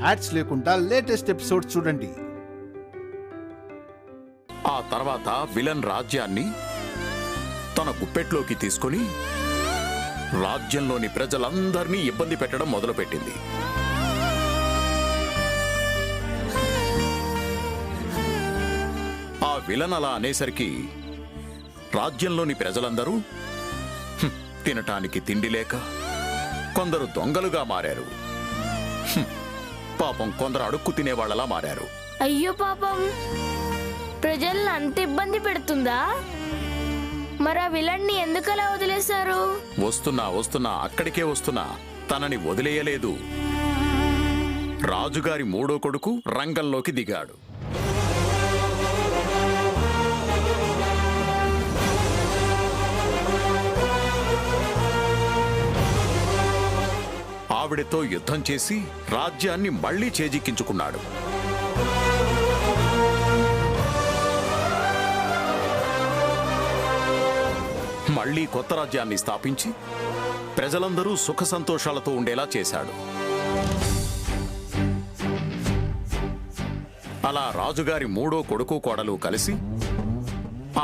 Ads లేకుండా latest episodes చూడండి. ఆ తర్వాత విలన్ రాజ్యాన్ని తన గుప్పెట్లోకి తీసుకుని రాజ్యంలోని ప్రజలందరినీ ఇబ్బంది పెట్టడం మొదలుపెట్టింది. ఆ విలన్ అలా అనేసరికి రాజ్యంలోని ప్రజలందరూ తినటానికి తిండి లేక కొందరు దొంగలుగా మారారు. పాపం కొందరు అడుక్కు తినేవాళ్లలా మారారు. అయ్యో పాపం, ప్రజల్ని అంత ఇబ్బంది పెడుతుందా? మరి ఆ విలన్ని ఎందుకలా వదిలేశారు? వస్తున్నా అక్కడికే వస్తున్నా. తనని వదిలేయలేదు. రాజుగారి మూడో కొడుకు రంగంలోకి దిగాడు. ఆవిడతో యుద్ధం చేసి రాజ్యాన్ని మళ్లీ చేజిక్కించుకున్నాడు. మళ్లీ కొత్త రాజ్యాన్ని స్థాపించి ప్రజలందరూ సుఖ సంతోషాలతో ఉండేలా చేశాడు. అలా రాజుగారి మూడో కొడుకు కోడలు కలిసి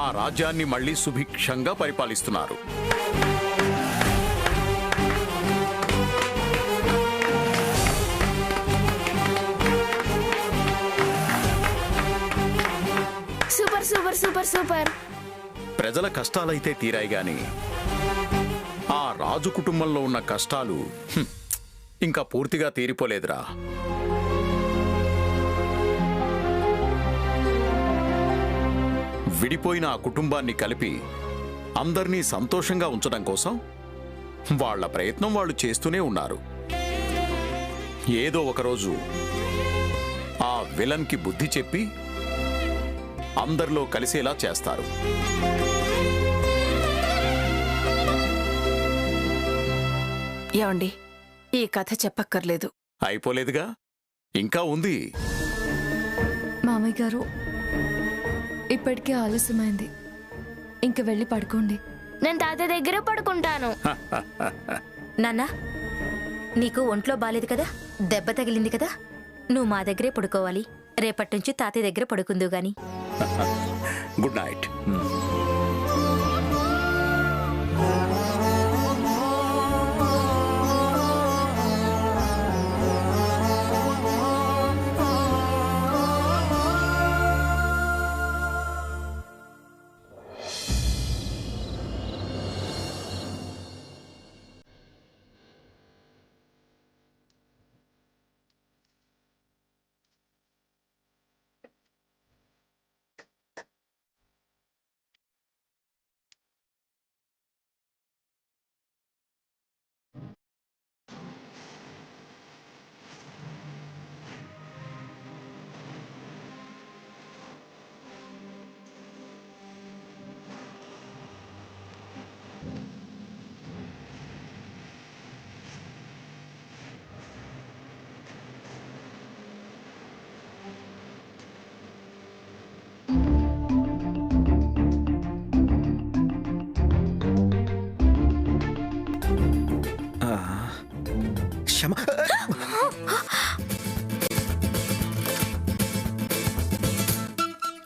ఆ రాజ్యాన్ని మళ్లీ సుభిక్షంగా పరిపాలిస్తున్నారు. Super super super super. ప్రజల కష్టాలైతే తీరాయి గాని ఆ రాజు కుటుంబంలో ఉన్న కష్టాలు ఇంకా పూర్తిగా తీరిపోలేదురా. విడిపోయిన ఆ కుటుంబాన్ని కలిపి అందర్నీ సంతోషంగా ఉంచడం కోసం వాళ్ల ప్రయత్నం వాళ్ళు చేస్తూనే ఉన్నారు. ఏదో ఒకరోజు ఆ విలన్కి బుద్ధి చెప్పి అందరిలో కలిసేలా చేస్తారు. ఏమండి, ఈ కథ చెప్పక్కర్లేదు. అయిపోలేదుగా, ఇంకా ఉంది. మామయ్య గారు, ఇప్పటికే ఆలస్యమైంది. ఇంక వెళ్ళి పడుకోండి. నేను తాతయ్య దగ్గర పడుకుంటాను. నాన్నా, నీకు ఒంట్లో బాలేదు కదా, దెబ్బ తగిలింది కదా, నువ్వు మా దగ్గరే పడుకోవాలి. రేపట్నుంచి తాతయ్య దగ్గర పడుకుందు గాని. Good night.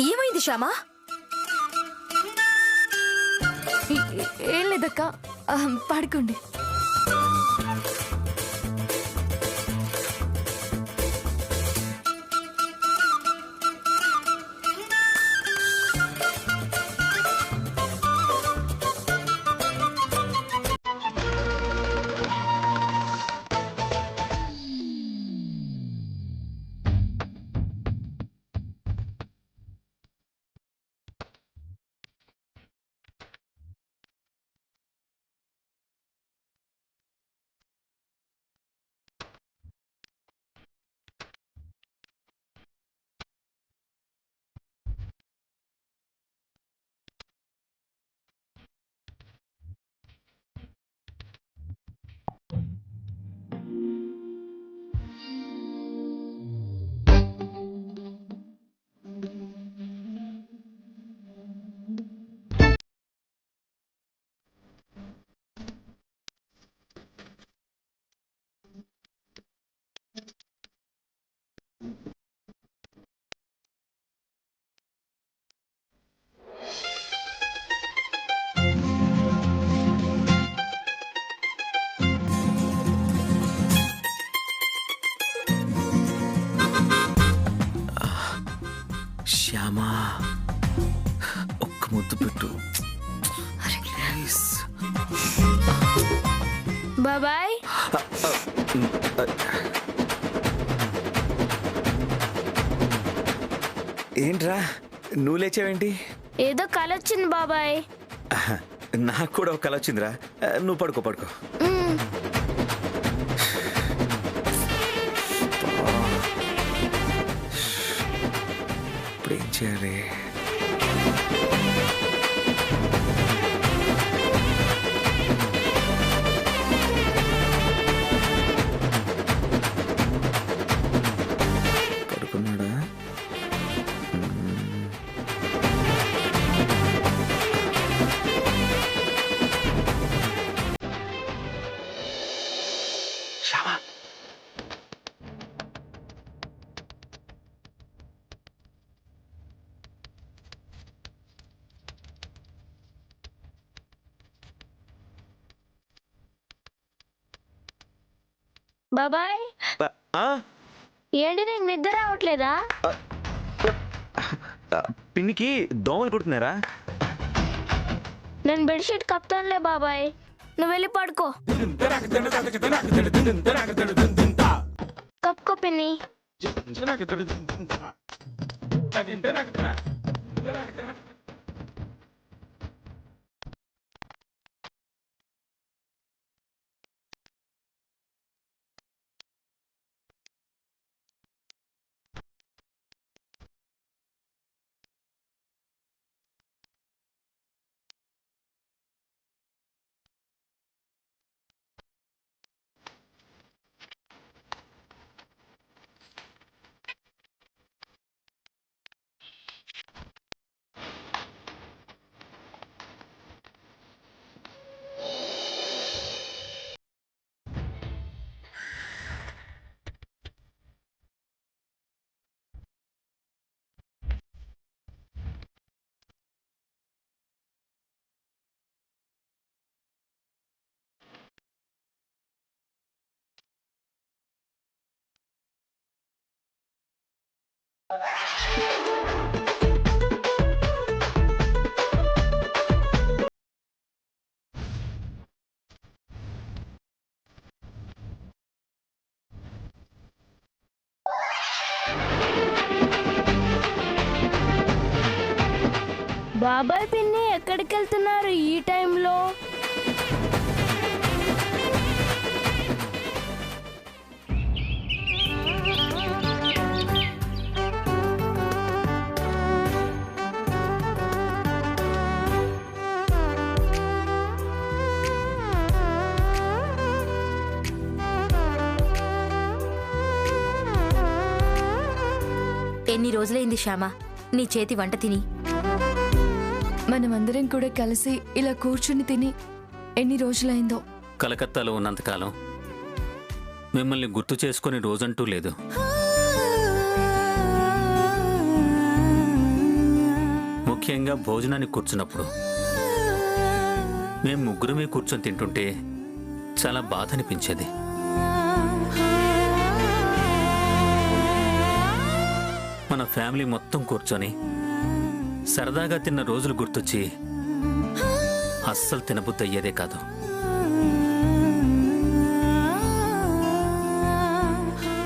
ఏమైంది శ్యామా? ఏం లేదక్క, పడుకోండి. శ్యామా ఒక్క ముద్దు పెట్టు ప్లీజ్. బాబాయ్ ఏంట్రా నువ్వు లేచావేంటి? ఏదో కల వచ్చింది బాబాయ్. నాకు కూడా ఒక కల వచ్చిందిరా. నువ్వు పడుకో పడుకో. మ్మ్. ఇప్పుడు ఏం చేయాలి? పడుకున్నాడా? శ్యామా బాబాయ్ ఏంటి నీకు నిద్ర రావట్లేదా? పిన్నికి దోమలు కుడుతున్నారా? నేను బెడ్షీట్ కప్తానులే బాబాయ్, నువ్వు వెళ్ళి పడుకో. కప్పుకో పిన్ని. బాబాయ్ పిన్ని ఎక్కడికి వెళ్తున్నారు ఈ టైంలో? ఎన్ని రోజులైంది శ్యామా నీ చేతి వంట తిని? మనమందరం కూడా కలిసి ఇలా కూర్చుని తిని ఎన్ని రోజులైందో. కలకత్తాలో ఉన్నంతకాలం మిమ్మల్ని గుర్తు చేసుకునే రోజంటూ లేదు. ముఖ్యంగా భోజనానికి కూర్చున్నప్పుడు మేం ముగ్గురమే కూర్చొని తింటుంటే చాలా బాధ అనిపించేది. మన ఫ్యామిలీ మొత్తం కూర్చొని సరదాగా తిన్న రోజులు గుర్తొచ్చి అస్సలు తినబుద్ధి అయ్యేదే కాదు.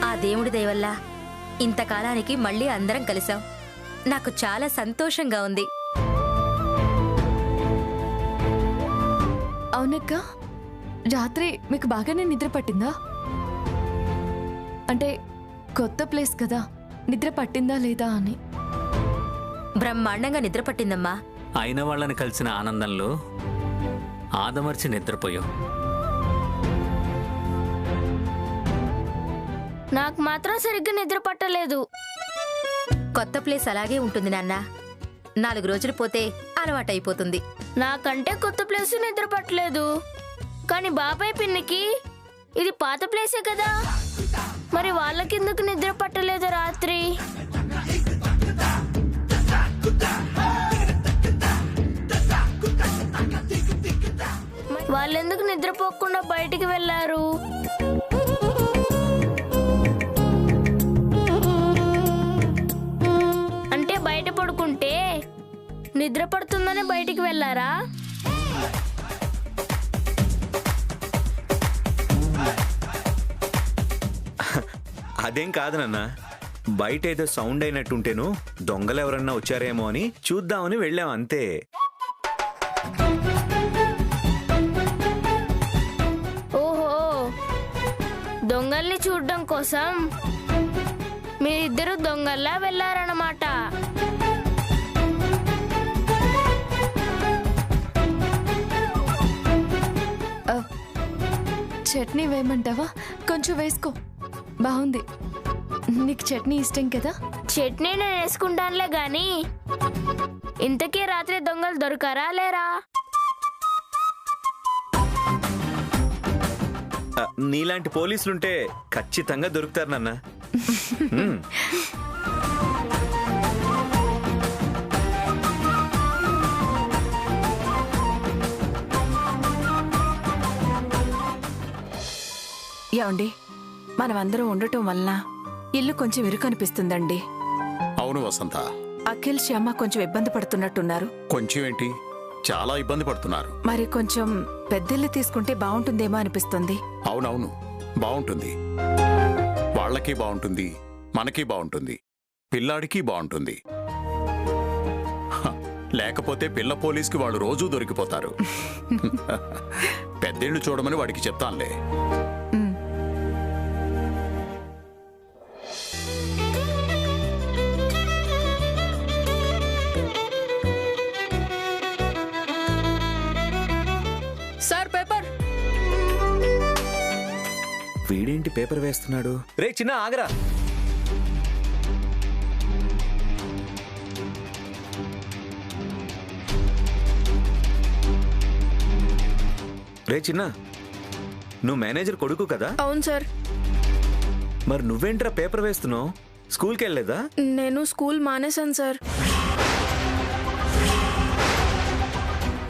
ఆ దేవుడి దయ వల్ల ఇంతకాలానికి మళ్ళీ అందరం కలిసాం. నాకు చాలా సంతోషంగా ఉంది. అవునక్క, రాత్రి మీకు బాగానే నిద్ర పట్టిందా? అంటే కొత్త ప్లేస్ కదా, నిద్ర పట్టిందా లేదా అని. బ్రహ్మాండంగా నిద్ర పట్టిందమ్మా. అయిన వాళ్ళని కలిసిన ఆనందంలో ఆదమర్చి నిద్రపోయాం. నాకు మాత్రం సరిగ్గా నిద్ర పట్టలేదు. కొత్త ప్లేస్ అలాగే ఉంటుంది నాన్న. 4 రోజులు పోతే అలవాటైపోతుంది. నాకంటే కొత్త ప్లేస్ నిద్ర పట్టలేదు, కానీ బాబాయ్ పిన్నికి ఇది పాత ప్లేసే కదా, మరి వాళ్ళకెందుకు నిద్ర పట్టలేదు రాత్రి? వాళ్ళెందుకు నిద్రపోకుండా బయటికి వెళ్ళారు? అంటే బయట నిద్ర పడుతుందని బయటికి వెళ్ళారా? అదేం కాదు నాన్న, బయట ఏదో సౌండ్ అయినట్టుంటేను దొంగలు ఎవరన్నా వచ్చారేమో అని చూద్దామని వెళ్ళాం అంతే. ఓహో, దొంగల్ని చూడడం కోసం మీరిద్దరు దొంగల్లా వెళ్ళారన్నమాట. చట్నీ వేయమంటావా? కొంచెం వేసుకో, బాగుంది. నీకు చట్నీ ఇష్టం కదా? చట్నీ నేను వేసుకుంటానులే గాని ఇంతకీ రాత్రి దొంగలు దొరకారా లేరా? నీలాంటి పోలీసులుంటే ఖచ్చితంగా దొరుకుతారు నాన్న. ఏమండి, మనమందరం ఉండటం వలన ఇల్లు కొంచెం ఇరుకనిపిస్తుందండి. అవును వసంత, అఖిల్, శ్యామ కొంచెం ఇబ్బంది పడుతున్నట్టున్నారు. కొంచెం ఏంటి, చాలా ఇబ్బంది పడుతున్నారు. మరి కొంచెం పెద్దిల్లు తీసుకుంటే బాగుంటుందేమో అనిపిస్తుంది. అవునవును, బాగుంటుంది. వాళ్ళకి బాగుంటుంది, మనకి బాగుంటుంది, పిల్లాడికి బాగుంటుంది. లేకపోతే పిల్ల పోలీస్కి వాళ్ళు రోజూ దొరికిపోతారు. పెద్దిళ్ళు చూడమని వాడికి చెప్తానులే. Sir, paper. వీడేంటి పేపర్ వేస్తున్నాడు? రే చిన్న ఆగరా. రే చిన్న, నువ్వు మేనేజర్ కొడుకు కదా? అవును సార్. మరి నువ్వేంట్రా పేపర్ వేస్తున్నావు? స్కూల్కి వెళ్ళలేదా? నేను స్కూల్ మానేశాను సార్.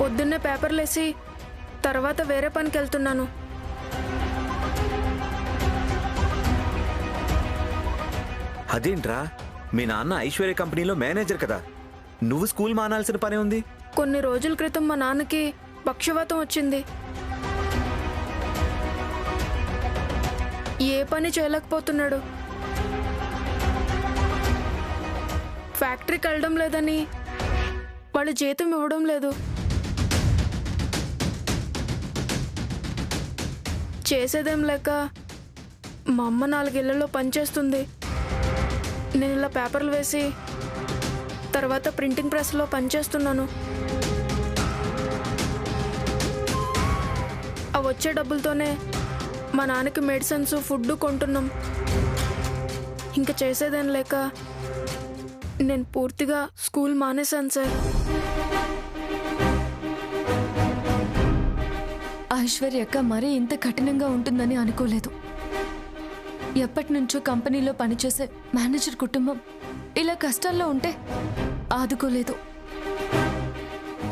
పొద్దున్నే పేపర్లు వేసి తర్వాత వేరే పనికి వెళ్తున్నాను. అదేంట్రా, మీ నాన్న ఐశ్వర్య కంపెనీలో మేనేజర్ కదా, నువ్వు స్కూల్ మానాల్సిన పనే ఉంది. కొన్ని రోజుల క్రితం మా నాన్నకి పక్షవాతం వచ్చింది. ఏ పని చేయలేకపోతున్నాడు. ఫ్యాక్టరీకి వెళ్ళడం లేదని వాళ్ళు జీతం ఇవ్వడం లేదు. చేసేదేం లేక మా అమ్మ 4 ఇళ్లలో పనిచేస్తుంది. నేను ఇలా పేపర్లు వేసి తర్వాత ప్రింటింగ్ ప్రెస్లో పనిచేస్తున్నాను. ఆ వచ్చే డబ్బులతోనే మా నాన్నకి మెడిసిన్స్, ఫుడ్ కొంటున్నాం. ఇంకా చేసేదేం లేక నేను పూర్తిగా స్కూల్ మానేశాను సార్. ఐశ్వర్య అక్క మరీ ఇంత కఠినంగా ఉంటుందని అనుకోలేదు. ఎప్పటి నుంచో కంపెనీలో పనిచేసే మేనేజర్ కుటుంబం ఇలా కష్టాల్లో ఉంటే ఆదుకోలేదు.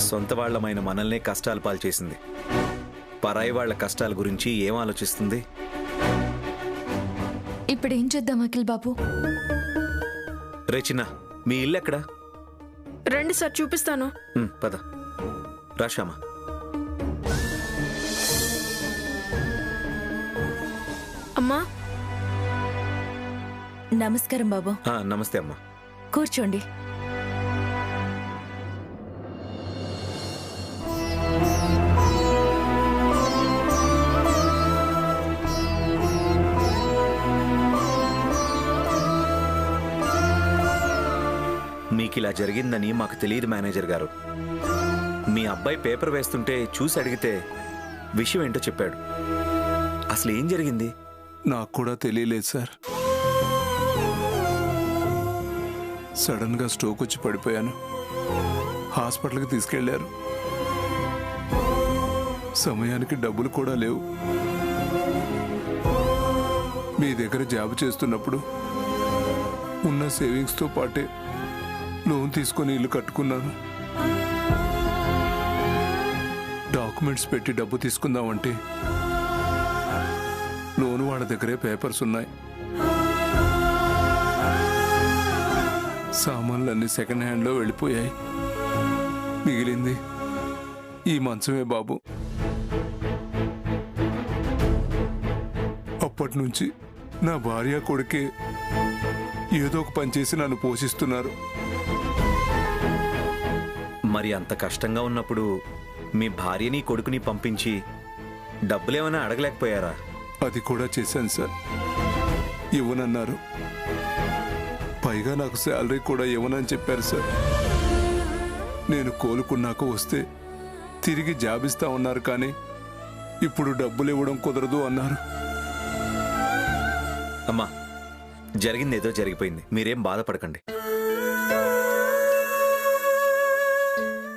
సొంత వాళ్లమైన మనల్నే కష్టాలు పాలు చేసింది. పరాయి వాళ్ల కష్టాల గురించి ఏం ఆలోచిస్తుంది? ఇప్పుడు ఏం చేద్దాం అఖిల్ బాబు? రే చిన్న, మీ ఇల్లు ఎక్కడా? రండి సార్, చూపిస్తాను. పద రాశామా. అమ్మా. నమస్కారం బాబు. నమస్తే అమ్మా. కూర్చోండి. మీకిలా జరిగిందని మాకు తెలియదు మేనేజర్ గారు. మీ అబ్బాయి పేపర్ వేస్తుంటే చూసి అడిగితే విషయం ఏంటో చెప్పాడు. అసలు ఏం జరిగింది? నాకు కూడా తెలియలేదు సార్. సడన్ గా స్ట్రోక్ వచ్చి పడిపోయాను. హాస్పిటల్కి తీసుకెళ్లారు. సమయానికి డబ్బులు కూడా లేవు. మీ దగ్గర జాబ్ చేస్తున్నప్పుడు ఉన్న సేవింగ్స్తో పాటే లోన్ తీసుకొని ఇల్లు కట్టుకున్నాను. డాక్యుమెంట్స్ పెట్టి డబ్బు తీసుకుందామంటే లోన్ వాళ్ళ దగ్గరే పేపర్స్ ఉన్నాయి. సామాన్లన్నీ సెకండ్ హ్యాండ్లో వెళ్ళిపోయాయి. మిగిలింది ఈ మంచమే బాబు. అప్పటి నుంచి నా భార్య కొడుకే ఏదో ఒక పని చేసి నన్ను పోషిస్తున్నారు. మరి అంత కష్టంగా ఉన్నప్పుడు మీ భార్యని కొడుకుని పంపించి డబ్బులేమైనా అడగలేకపోయారా? అది కూడా చేశాను సార్. ఇవ్వనన్నారు. పైగా నాకు శాలరీ కూడా ఇవ్వనని చెప్పారు సార్. నేను కోలుకున్నాక వస్తే తిరిగి జాబ్ ఇస్తా ఉన్నారు, కానీ ఇప్పుడు డబ్బులు ఇవ్వడం కుదరదు అన్నారు. అమ్మా, జరిగిందేదో జరిగిపోయింది, మీరేం బాధపడకండి.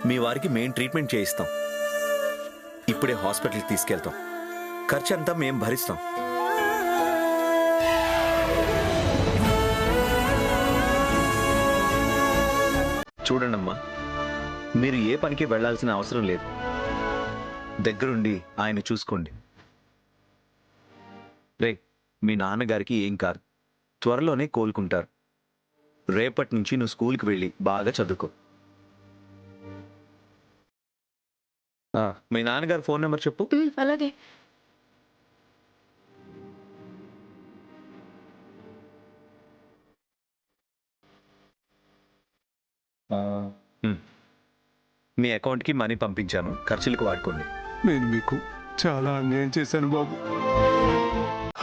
మీ వారికి మెయిన్ ట్రీట్మెంట్ చేయిస్తాం. ఇప్పుడే హాస్పిటల్కి తీసుకెళ్తాం. ఖర్చు అంతా మేం భరిస్తాం. చూడండమ్మా, మీరు ఏ పనికి వెళ్లాల్సిన అవసరం లేదు. దగ్గరుండి ఆయన చూసుకోండి. రే, మీ నాన్నగారికి ఏం కాదు, త్వరలోనే కోలుకుంటారు. రేపటి నుంచి నువ్వు స్కూల్కి వెళ్ళి బాగా చదువుకో. మీ నాన్నగారు ఫోన్ నెంబర్ చెప్పు. అలాగే. మీ అకౌంట్కి మనీ పంపించాను, ఖర్చులకు వాడుకోండి. నేను మీకు చాలా అన్యాయం చేశాను బాబు.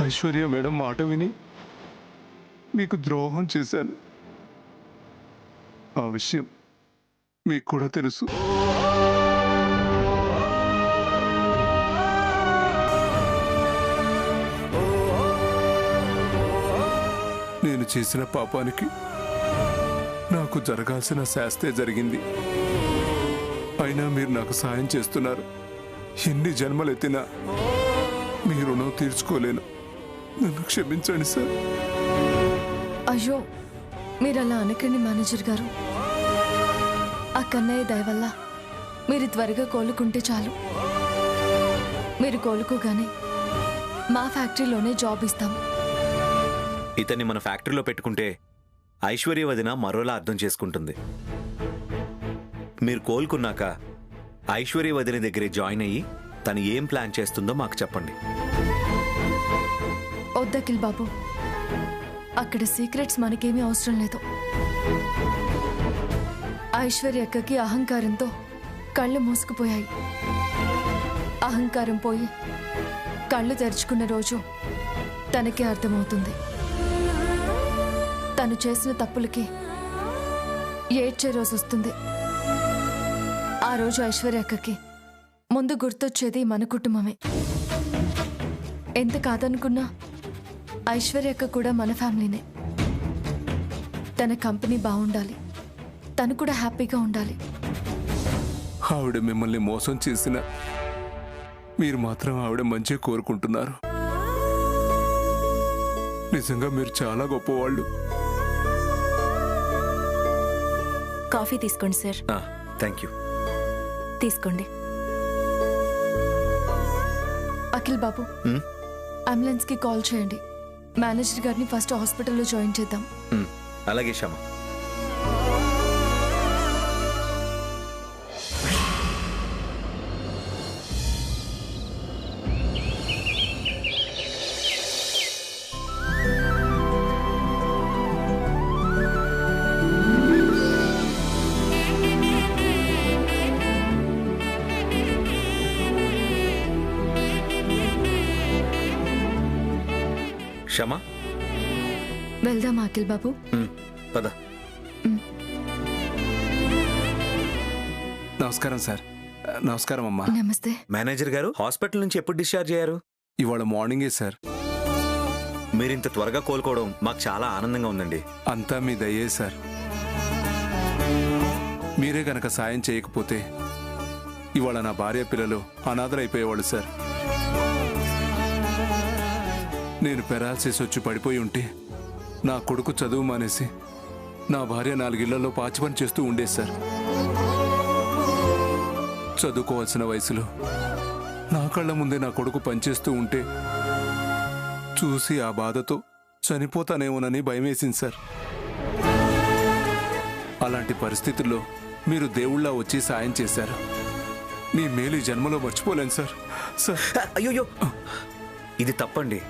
ఐశ్వర్య మేడం మాట విని మీకు ద్రోహం చేశాను. ఆ విషయం మీకు కూడా తెలుసు. నేను చేసిన పాపానికి నాకు జరగాల్సిన శాస్తే జరిగింది. అయినా మీరు నాకు సాయం చేస్తున్నారు. ఎన్ని జన్మలెత్తినా మీ రుణం తీర్చుకోలేను. నన్ను క్షమించండి సార్. అయ్యో, మీరు అలా అనకండి మేనేజర్ గారు. ఆ కన్నయ్య దయ వల్ల మీరు త్వరగా కోలుకుంటే చాలు. మీరు కోలుకోగానే మా ఫ్యాక్టరీలోనే జాబ్ ఇస్తాం. ఇతన్ని మన ఫ్యాక్టరీలో పెట్టుకుంటే ఐశ్వర్య వదిన మరోలా అర్థం చేసుకుంటుంది. మీరు కోలుకున్నాక ఐశ్వర్య వదిన దగ్గరే జాయిన్ అయ్యి తను ఏం ప్లాన్ చేస్తుందో మాకు చెప్పండి. వద్దకిల్ బాబు, అక్కడ సీక్రెట్స్ మనకేమీ అవసరం లేదు. ఐశ్వర్య అక్కకి అహంకారంతో కళ్ళు మూసుకుపోయాయి. అహంకారం పోయి కళ్ళు తెరుచుకున్న రోజు తనకే అర్థమవుతుంది. తను చేసిన తప్పులకి ఏడ్చే రోజు వస్తుంది. ఆ రోజు ఐశ్వర్య అక్కకి ముందు గుర్తొచ్చేది మన కుటుంబమే. ఎంత కాదనుకున్నా ఐశ్వర్య అక్క కూడా మన ఫ్యామిలీనే. తన కంపెనీ బాగుండాలి, తను కూడా హ్యాపీగా ఉండాలి. ఆవిడ మిమ్మల్ని మోసం చేసిన మీరు మాత్రం ఆవిడ మంచి కోరుకుంటున్నారు. నిజంగా మీరు చాలా గొప్పవాళ్ళు. కాఫీ తీసుకోండి సార్. Thank you. తీసుకోండి. అఖిల్ బాబు, అంబులెన్స్ కి కాల్ చేయండి. మేనేజర్ గారిని ఫస్ట్ హాస్పిటల్లో జాయిన్ చేద్దాం. అలాగే శ్యామ. శ్యామ, వెళ్దాం అఖిల్ బాబు. పద. నమస్కారం సార్. నమస్కారం అమ్మా. నమస్తే. మేనేజర్ గారు, హాస్పిటల్ నుంచి ఎప్పుడు డిశ్చార్జ్ అయ్యారు? ఇవాళ మార్నింగే సార్. మీరింత త్వరగా కోలుకోవడం మాకు చాలా ఆనందంగా ఉందండి. అంతా మీ దయ్యే సార్. మీరే గనక సాయం చేయకపోతే ఇవాళ నా భార్య పిల్లలు అనాథలైపోయేవాళ్ళు సార్. నేను పెరాలసిస్ వచ్చి పడిపోయి ఉంటే నా కొడుకు చదువు మానేసి నా భార్య 4 ఇళ్లలో పాచి పని చేస్తూ ఉండేది సార్. చదువుకోవాల్సిన వయసులో నా కళ్ళ ముందే నా కొడుకు పనిచేస్తూ ఉంటే చూసి ఆ బాధతో చనిపోతానేమోనని భయమేసింది సార్. అలాంటి పరిస్థితుల్లో మీరు దేవుళ్ళ వచ్చి సాయం చేశారు. మీ మేలు ఈ జన్మలో మర్చిపోలేను సార్. సార్ అయ్యోయ్యో, ఇది తప్పండి.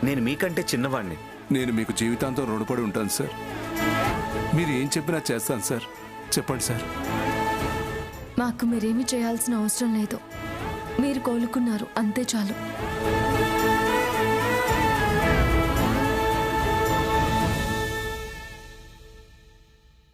నేను మీకంటే చిన్నవాణ్ణి. నేను మీకు జీవితాంతం రుణపడి ఉంటాను సార్. మీరు ఏం చెప్పినా చేస్తాను సార్. చెప్పండి సార్. మాకు మీరేమీ చేయాల్సిన అవసరం లేదు. మీరు కోలుకున్నారు, అంతే చాలు.